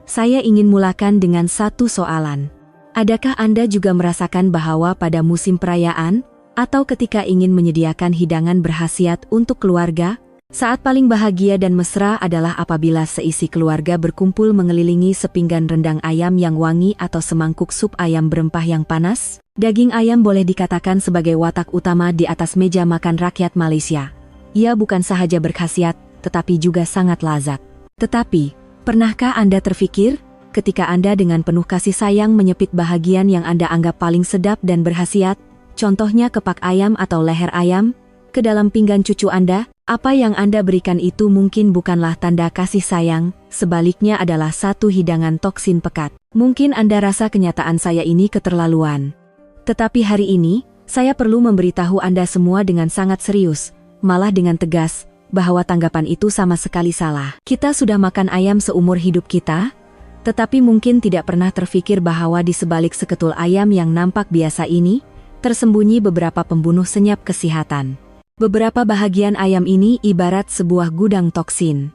saya ingin mulakan dengan satu soalan. Adakah Anda juga merasakan bahwa pada musim perayaan, atau ketika ingin menyediakan hidangan berkhasiat untuk keluarga, saat paling bahagia dan mesra adalah apabila seisi keluarga berkumpul mengelilingi sepinggan rendang ayam yang wangi atau semangkuk sup ayam berempah yang panas? Daging ayam boleh dikatakan sebagai watak utama di atas meja makan rakyat Malaysia. Ia bukan sahaja berkhasiat, tetapi juga sangat lazat. Tetapi, pernahkah Anda terfikir, ketika Anda dengan penuh kasih sayang menyepit bahagian yang Anda anggap paling sedap dan berkhasiat, contohnya kepak ayam atau leher ayam, ke dalam pinggan cucu Anda, apa yang Anda berikan itu mungkin bukanlah tanda kasih sayang, sebaliknya adalah satu hidangan toksin pekat. Mungkin Anda rasa kenyataan saya ini keterlaluan. Tetapi hari ini, saya perlu memberitahu Anda semua dengan sangat serius, malah dengan tegas, bahwa tanggapan itu sama sekali salah. Kita sudah makan ayam seumur hidup kita, tetapi mungkin tidak pernah terfikir bahwa di sebalik seketul ayam yang nampak biasa ini, tersembunyi beberapa pembunuh senyap kesehatan. Beberapa bahagian ayam ini ibarat sebuah gudang toksin.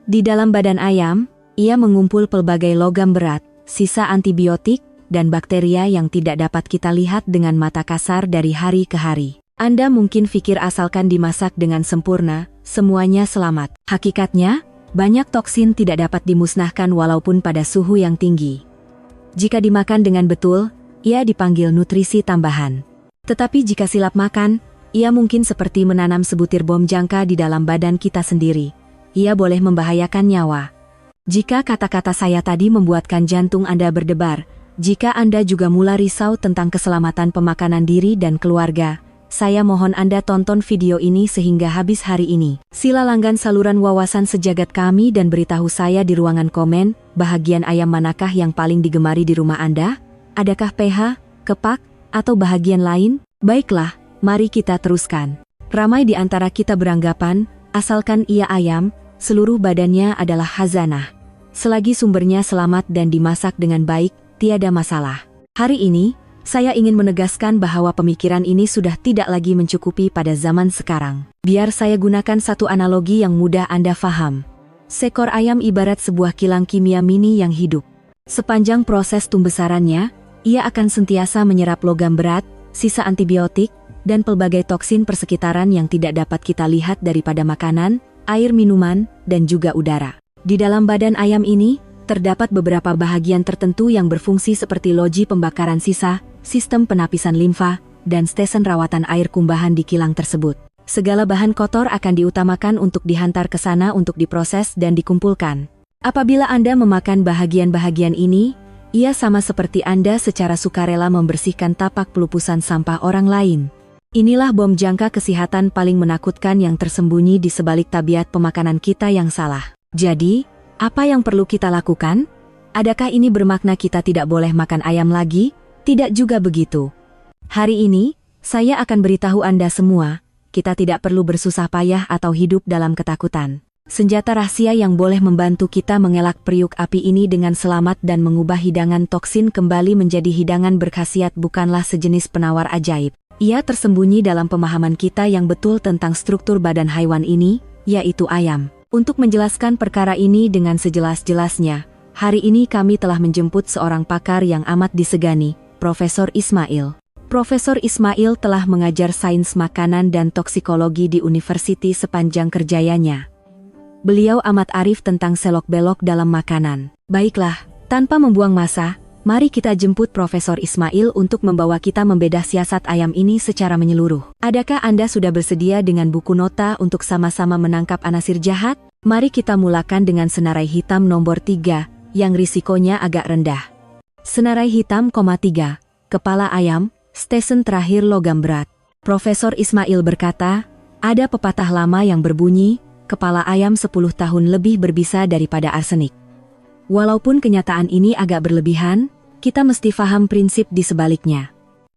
Di dalam badan ayam, ia mengumpul pelbagai logam berat, sisa antibiotik, dan bakteria yang tidak dapat kita lihat dengan mata kasar dari hari ke hari. Anda mungkin pikir asalkan dimasak dengan sempurna, semuanya selamat. Hakikatnya, banyak toksin tidak dapat dimusnahkan walaupun pada suhu yang tinggi. Jika dimakan dengan betul, ia dipanggil nutrisi tambahan. Tetapi jika silap makan, ia mungkin seperti menanam sebutir bom jangka di dalam badan kita sendiri. Ia boleh membahayakan nyawa. Jika kata-kata saya tadi membuatkan jantung Anda berdebar, jika Anda juga mulai risau tentang keselamatan pemakanan diri dan keluarga, saya mohon Anda tonton video ini sehingga habis hari ini. Sila langgan saluran wawasan sejagat kami dan beritahu saya di ruangan komen, bahagian ayam manakah yang paling digemari di rumah Anda? Adakah PH, kepak, atau bahagian lain? Baiklah, mari kita teruskan. Ramai di antara kita beranggapan, asalkan ia ayam, seluruh badannya adalah khazanah. Selagi sumbernya selamat dan dimasak dengan baik, tiada masalah. Hari ini, saya ingin menegaskan bahwa pemikiran ini sudah tidak lagi mencukupi pada zaman sekarang. Biar saya gunakan satu analogi yang mudah Anda faham. Seekor ayam ibarat sebuah kilang kimia mini yang hidup. Sepanjang proses pembesarannya, ia akan sentiasa menyerap logam berat, sisa antibiotik, dan pelbagai toksin persekitaran yang tidak dapat kita lihat daripada makanan, air minuman, dan juga udara. Di dalam badan ayam ini, terdapat beberapa bahagian tertentu yang berfungsi seperti loji pembakaran sisa, sistem penapisan limfa, dan stesen rawatan air kumbahan di kilang tersebut. Segala bahan kotor akan diutamakan untuk dihantar ke sana untuk diproses dan dikumpulkan. Apabila Anda memakan bahagian-bahagian ini, ia sama seperti Anda secara sukarela membersihkan tapak pelupusan sampah orang lain. Inilah bom jangka kesehatan paling menakutkan yang tersembunyi di sebalik tabiat pemakanan kita yang salah. Jadi, apa yang perlu kita lakukan? Adakah ini bermakna kita tidak boleh makan ayam lagi? Tidak juga begitu. Hari ini, saya akan beritahu Anda semua, kita tidak perlu bersusah payah atau hidup dalam ketakutan. Senjata rahasia yang boleh membantu kita mengelak periuk api ini dengan selamat dan mengubah hidangan toksin kembali menjadi hidangan berkhasiat bukanlah sejenis penawar ajaib. Ia tersembunyi dalam pemahaman kita yang betul tentang struktur badan haiwan ini, yaitu ayam. Untuk menjelaskan perkara ini dengan sejelas-jelasnya, hari ini kami telah menjemput seorang pakar yang amat disegani, Profesor Ismail. Profesor Ismail telah mengajar sains makanan dan toksikologi di universiti sepanjang kerjayanya. Beliau amat arif tentang selok-belok dalam makanan. Baiklah, tanpa membuang masa, mari kita jemput Profesor Ismail untuk membawa kita membedah siasat ayam ini secara menyeluruh. Adakah Anda sudah bersedia dengan buku nota untuk sama-sama menangkap anasir jahat? Mari kita mulakan dengan senarai hitam nomor 3, yang risikonya agak rendah. Senarai hitam, 3, kepala ayam, stesen terakhir logam berat. Profesor Ismail berkata, ada pepatah lama yang berbunyi, kepala ayam 10 tahun lebih berbisa daripada arsenik. Walaupun kenyataan ini agak berlebihan, kita mesti paham prinsip di sebaliknya.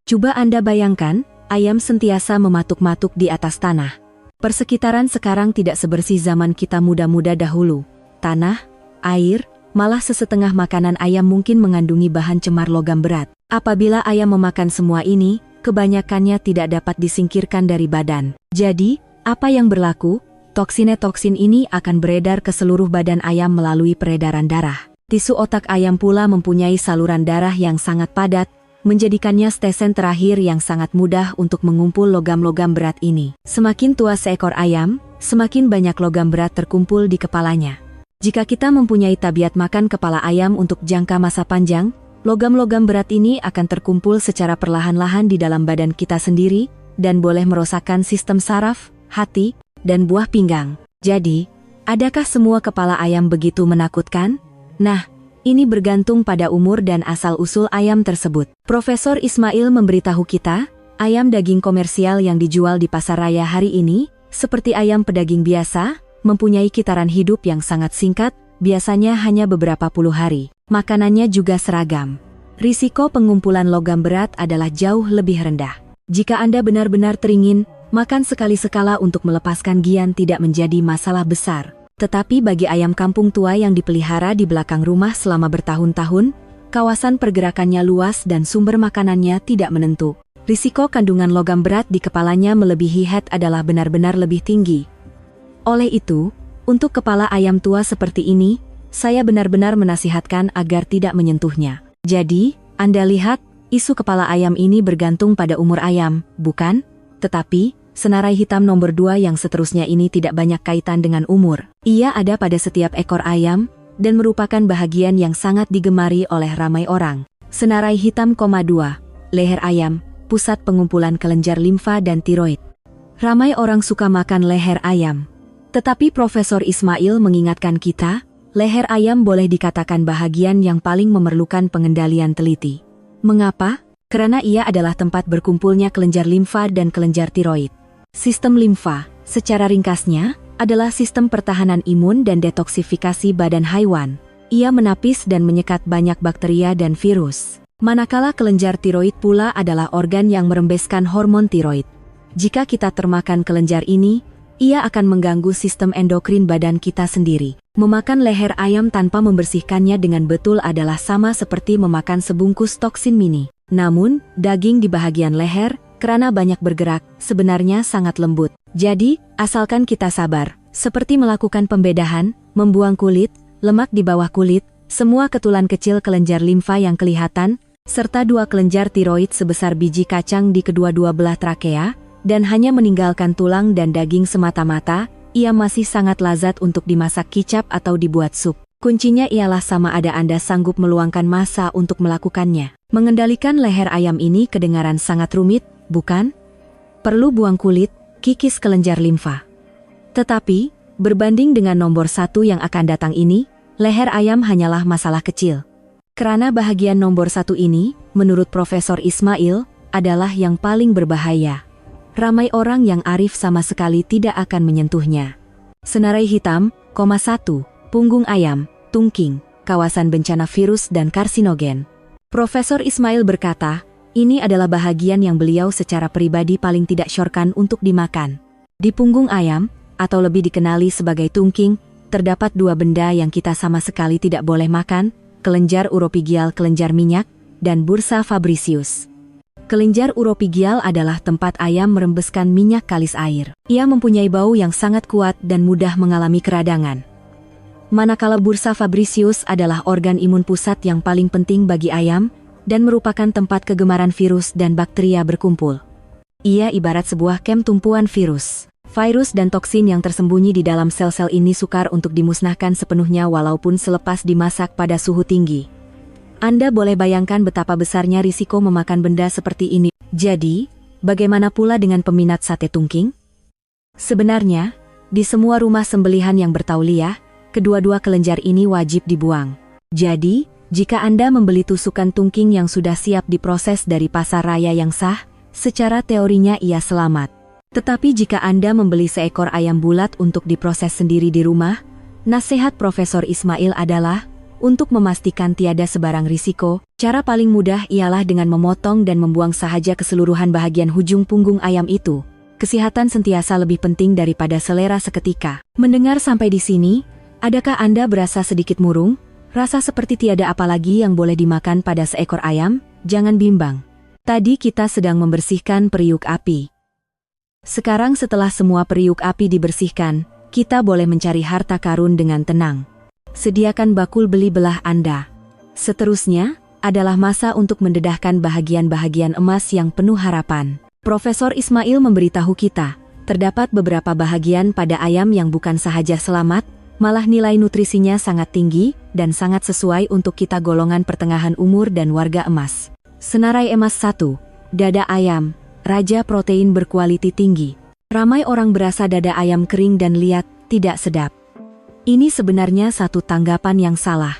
Coba Anda bayangkan, ayam sentiasa mematuk-matuk di atas tanah. Persekitaran sekarang tidak sebersih zaman kita muda-muda dahulu. Tanah, air, malah sesetengah makanan ayam mungkin mengandungi bahan cemar logam berat. Apabila ayam memakan semua ini, kebanyakannya tidak dapat disingkirkan dari badan. Jadi, apa yang berlaku? Toksin ini akan beredar ke seluruh badan ayam melalui peredaran darah. Tisu otak ayam pula mempunyai saluran darah yang sangat padat, menjadikannya stesen terakhir yang sangat mudah untuk mengumpul logam-logam berat ini. Semakin tua seekor ayam, semakin banyak logam berat terkumpul di kepalanya. Jika kita mempunyai tabiat makan kepala ayam untuk jangka masa panjang, logam-logam berat ini akan terkumpul secara perlahan-lahan di dalam badan kita sendiri, dan boleh merosakkan sistem saraf, hati, dan buah pinggang. Jadi, adakah semua kepala ayam begitu menakutkan? Nah, ini bergantung pada umur dan asal-usul ayam tersebut. Profesor Ismail memberitahu kita, ayam daging komersial yang dijual di pasar raya hari ini, seperti ayam pedaging biasa, mempunyai kitaran hidup yang sangat singkat, biasanya hanya beberapa puluh hari. Makanannya juga seragam. Risiko pengumpulan logam berat adalah jauh lebih rendah. Jika Anda benar-benar teringin, makan sekali-sekala untuk melepaskan gian tidak menjadi masalah besar. Tetapi bagi ayam kampung tua yang dipelihara di belakang rumah selama bertahun-tahun, kawasan pergerakannya luas dan sumber makanannya tidak menentu. Risiko kandungan logam berat di kepalanya melebihi head adalah benar-benar lebih tinggi. Oleh itu, untuk kepala ayam tua seperti ini, saya benar-benar menasihatkan agar tidak menyentuhnya. Jadi, Anda lihat, isu kepala ayam ini bergantung pada umur ayam, bukan? Tetapi, senarai hitam nomor 2 yang seterusnya ini tidak banyak kaitan dengan umur. Ia ada pada setiap ekor ayam, dan merupakan bahagian yang sangat digemari oleh ramai orang. Senarai hitam, 2, leher ayam, pusat pengumpulan kelenjar limfa dan tiroid. Ramai orang suka makan leher ayam. Tetapi Profesor Ismail mengingatkan kita, leher ayam boleh dikatakan bahagian yang paling memerlukan pengendalian teliti. Mengapa? Karena ia adalah tempat berkumpulnya kelenjar limfa dan kelenjar tiroid. Sistem limfa, secara ringkasnya, adalah sistem pertahanan imun dan detoksifikasi badan haiwan. Ia menapis dan menyekat banyak bakteria dan virus. Manakala kelenjar tiroid pula adalah organ yang merembeskan hormon tiroid. Jika kita termakan kelenjar ini, ia akan mengganggu sistem endokrin badan kita sendiri. Memakan leher ayam tanpa membersihkannya dengan betul adalah sama seperti memakan sebungkus toksin mini. Namun, daging di bagian leher, karena banyak bergerak, sebenarnya sangat lembut. Jadi, asalkan kita sabar, seperti melakukan pembedahan, membuang kulit, lemak di bawah kulit, semua ketulan kecil kelenjar limfa yang kelihatan, serta 2 kelenjar tiroid sebesar biji kacang di kedua-dua belah trakea, dan hanya meninggalkan tulang dan daging semata-mata, ia masih sangat lazat untuk dimasak kicap atau dibuat sup. Kuncinya ialah sama ada Anda sanggup meluangkan masa untuk melakukannya. Mengendalikan leher ayam ini kedengaran sangat rumit, bukan? Perlu buang kulit, kikis kelenjar limfa. Tetapi, berbanding dengan nomor 1 yang akan datang ini, leher ayam hanyalah masalah kecil. Karena bahagian nomor 1 ini, menurut Profesor Ismail, adalah yang paling berbahaya. Ramai orang yang arif sama sekali tidak akan menyentuhnya. Senarai hitam, 1, punggung ayam, tungking, kawasan bencana virus dan karsinogen. Profesor Ismail berkata, ini adalah bahagian yang beliau secara pribadi paling tidak syorkan untuk dimakan. Di punggung ayam, atau lebih dikenali sebagai tungking, terdapat 2 benda yang kita sama sekali tidak boleh makan, kelenjar uropigial kelenjar minyak, dan bursa fabricius. Kelenjar uropigial adalah tempat ayam merembeskan minyak kalis air. Ia mempunyai bau yang sangat kuat dan mudah mengalami keradangan. Manakala bursa fabricius adalah organ imun pusat yang paling penting bagi ayam, dan merupakan tempat kegemaran virus dan bakteria berkumpul. Ia ibarat sebuah kem tumpuan virus. Virus dan toksin yang tersembunyi di dalam sel-sel ini sukar untuk dimusnahkan sepenuhnya walaupun selepas dimasak pada suhu tinggi. Anda boleh bayangkan betapa besarnya risiko memakan benda seperti ini. Jadi, bagaimana pula dengan peminat sate tungking? Sebenarnya, di semua rumah sembelihan yang bertauliah, kedua-dua kelenjar ini wajib dibuang. Jadi, jika Anda membeli tusukan tungking yang sudah siap diproses dari pasar raya yang sah, secara teorinya ia selamat. Tetapi jika Anda membeli seekor ayam bulat untuk diproses sendiri di rumah, nasihat Profesor Ismail adalah, untuk memastikan tiada sebarang risiko, cara paling mudah ialah dengan memotong dan membuang sahaja keseluruhan bahagian hujung punggung ayam itu. Kesehatan sentiasa lebih penting daripada selera seketika. Mendengar sampai di sini, adakah Anda berasa sedikit murung? Rasa seperti tiada apa lagi yang boleh dimakan pada seekor ayam? Jangan bimbang. Tadi kita sedang membersihkan periuk api. Sekarang setelah semua periuk api dibersihkan, kita boleh mencari harta karun dengan tenang. sediakan bakul beli belah Anda. Seterusnya, adalah masa untuk mendedahkan bahagian-bahagian emas yang penuh harapan. Profesor Ismail memberitahu kita, terdapat beberapa bahagian pada ayam yang bukan sahaja selamat, malah nilai nutrisinya sangat tinggi dan sangat sesuai untuk kita golongan pertengahan umur dan warga emas. Senarai emas 1, dada ayam, raja protein berkualiti tinggi. Ramai orang berasa dada ayam kering dan liat, tidak sedap. Ini sebenarnya satu tanggapan yang salah.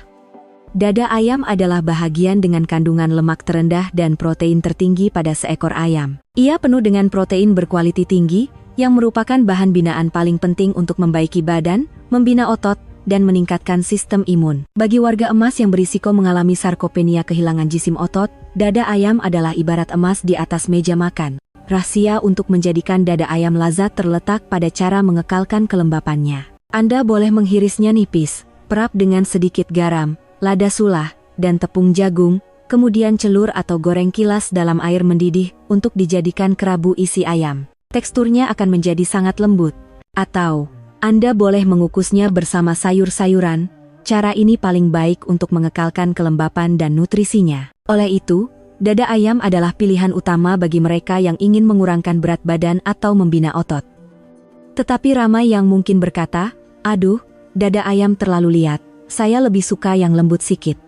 Dada ayam adalah bahagian dengan kandungan lemak terendah dan protein tertinggi pada seekor ayam. Ia penuh dengan protein berkualiti tinggi, yang merupakan bahan binaan paling penting untuk membaiki badan, membina otot, dan meningkatkan sistem imun. Bagi warga emas yang berisiko mengalami sarkopenia kehilangan jisim otot, dada ayam adalah ibarat emas di atas meja makan. Rahasia untuk menjadikan dada ayam lazat terletak pada cara mengekalkan kelembapannya. Anda boleh menghirisnya nipis, perap dengan sedikit garam, lada sulah, dan tepung jagung, kemudian celur atau goreng kilas dalam air mendidih untuk dijadikan kerabu isi ayam. Teksturnya akan menjadi sangat lembut. Atau, Anda boleh mengukusnya bersama sayur-sayuran. Cara ini paling baik untuk mengekalkan kelembapan dan nutrisinya. Oleh itu, dada ayam adalah pilihan utama bagi mereka yang ingin mengurangkan berat badan atau membina otot. Tetapi ramai yang mungkin berkata, "Aduh, dada ayam terlalu liat. Saya lebih suka yang lembut sikit."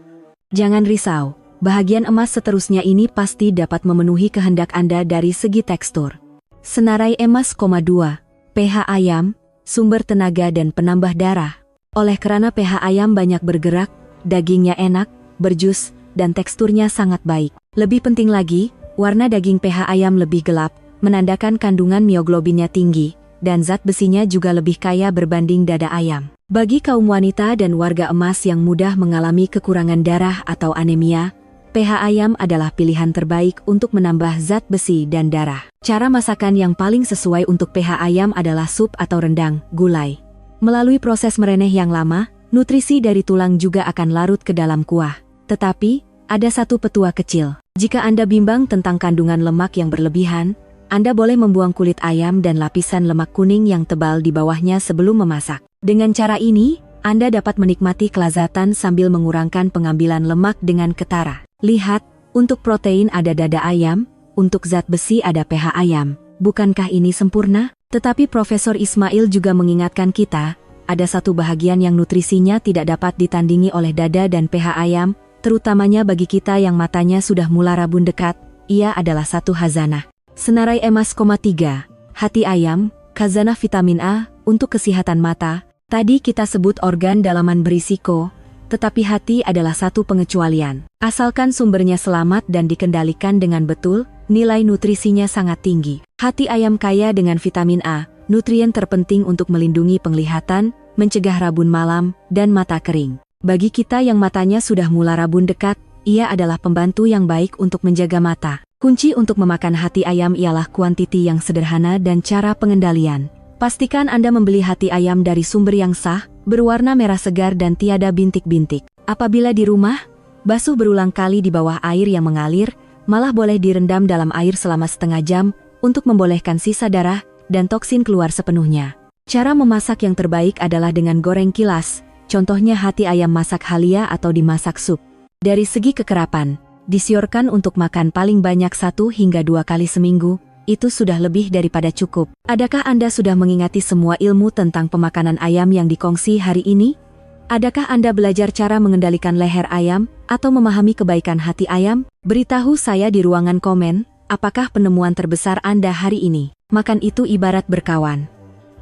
Jangan risau, bahagian emas seterusnya ini pasti dapat memenuhi kehendak Anda dari segi tekstur. Senarai emas, 2, pH ayam, sumber tenaga dan penambah darah. Oleh karena pH ayam banyak bergerak, dagingnya enak, berjus, dan teksturnya sangat baik. Lebih penting lagi, warna daging pH ayam lebih gelap, menandakan kandungan mioglobinnya tinggi, dan zat besinya juga lebih kaya berbanding dada ayam. Bagi kaum wanita dan warga emas yang mudah mengalami kekurangan darah atau anemia, pH ayam adalah pilihan terbaik untuk menambah zat besi dan darah. Cara masakan yang paling sesuai untuk pH ayam adalah sup atau rendang, gulai. Melalui proses mereneh yang lama, nutrisi dari tulang juga akan larut ke dalam kuah. Tetapi, ada satu petua kecil. Jika Anda bimbang tentang kandungan lemak yang berlebihan, Anda boleh membuang kulit ayam dan lapisan lemak kuning yang tebal di bawahnya sebelum memasak. Dengan cara ini, Anda dapat menikmati kelazatan sambil mengurangkan pengambilan lemak dengan ketara. Lihat, untuk protein ada dada ayam, untuk zat besi ada pH ayam. Bukankah ini sempurna? Tetapi Profesor Ismail juga mengingatkan kita, ada satu bahagian yang nutrisinya tidak dapat ditandingi oleh dada dan pH ayam, terutamanya bagi kita yang matanya sudah mulai rabun dekat. Ia adalah satu khazanah. Senarai emas, 3, hati ayam, khazanah vitamin A, untuk kesehatan mata. Tadi kita sebut organ dalaman berisiko, tetapi hati adalah satu pengecualian. Asalkan sumbernya selamat dan dikendalikan dengan betul, nilai nutrisinya sangat tinggi. Hati ayam kaya dengan vitamin A, nutrien terpenting untuk melindungi penglihatan, mencegah rabun malam, dan mata kering. Bagi kita yang matanya sudah mulai rabun dekat, ia adalah pembantu yang baik untuk menjaga mata. Kunci untuk memakan hati ayam ialah kuantiti yang sederhana dan cara pengendalian. Pastikan Anda membeli hati ayam dari sumber yang sah, berwarna merah segar dan tiada bintik-bintik. Apabila di rumah, basuh berulang kali di bawah air yang mengalir, malah boleh direndam dalam air selama setengah jam, untuk membolehkan sisa darah dan toksin keluar sepenuhnya. Cara memasak yang terbaik adalah dengan goreng kilas, contohnya hati ayam masak halia atau dimasak sup. Dari segi kekerapan, disiorkan untuk makan paling banyak 1 hingga 2 kali seminggu, itu sudah lebih daripada cukup. Adakah Anda sudah mengingati semua ilmu tentang pemakanan ayam yang dikongsi hari ini? Adakah Anda belajar cara mengendalikan leher ayam, atau memahami kebaikan hati ayam? Beritahu saya di ruangan komen, apakah penemuan terbesar Anda hari ini? Makan itu ibarat berkawan.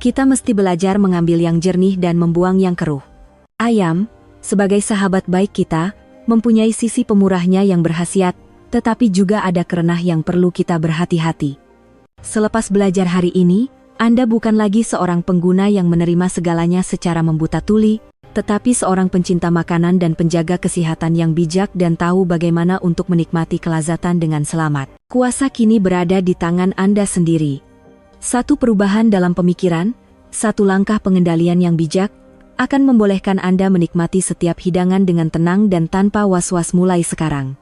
Kita mesti belajar mengambil yang jernih dan membuang yang keruh. Ayam, sebagai sahabat baik kita, mempunyai sisi pemurahnya yang berkhasiat, tetapi juga ada kerenah yang perlu kita berhati-hati. Selepas belajar hari ini, Anda bukan lagi seorang pengguna yang menerima segalanya secara membuta tuli, tetapi seorang pencinta makanan dan penjaga kesehatan yang bijak dan tahu bagaimana untuk menikmati kelazatan dengan selamat. Kuasa kini berada di tangan Anda sendiri. Satu perubahan dalam pemikiran, satu langkah pengendalian yang bijak, akan membolehkan Anda menikmati setiap hidangan dengan tenang dan tanpa was-was mulai sekarang.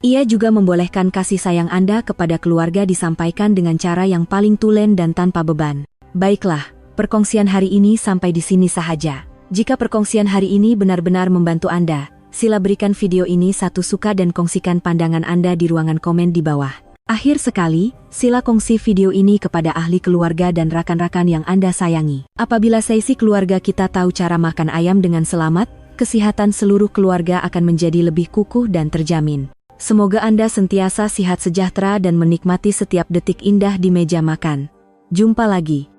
Ia juga membolehkan kasih sayang Anda kepada keluarga disampaikan dengan cara yang paling tulen dan tanpa beban. Baiklah, perkongsian hari ini sampai di sini sahaja. Jika perkongsian hari ini benar-benar membantu Anda, sila berikan video ini satu suka dan kongsikan pandangan Anda di ruangan komen di bawah. Akhir sekali, sila kongsi video ini kepada ahli keluarga dan rakan-rakan yang Anda sayangi. Apabila sesi keluarga kita tahu cara makan ayam dengan selamat, kesehatan seluruh keluarga akan menjadi lebih kukuh dan terjamin. Semoga Anda sentiasa sehat sejahtera dan menikmati setiap detik indah di meja makan. Jumpa lagi.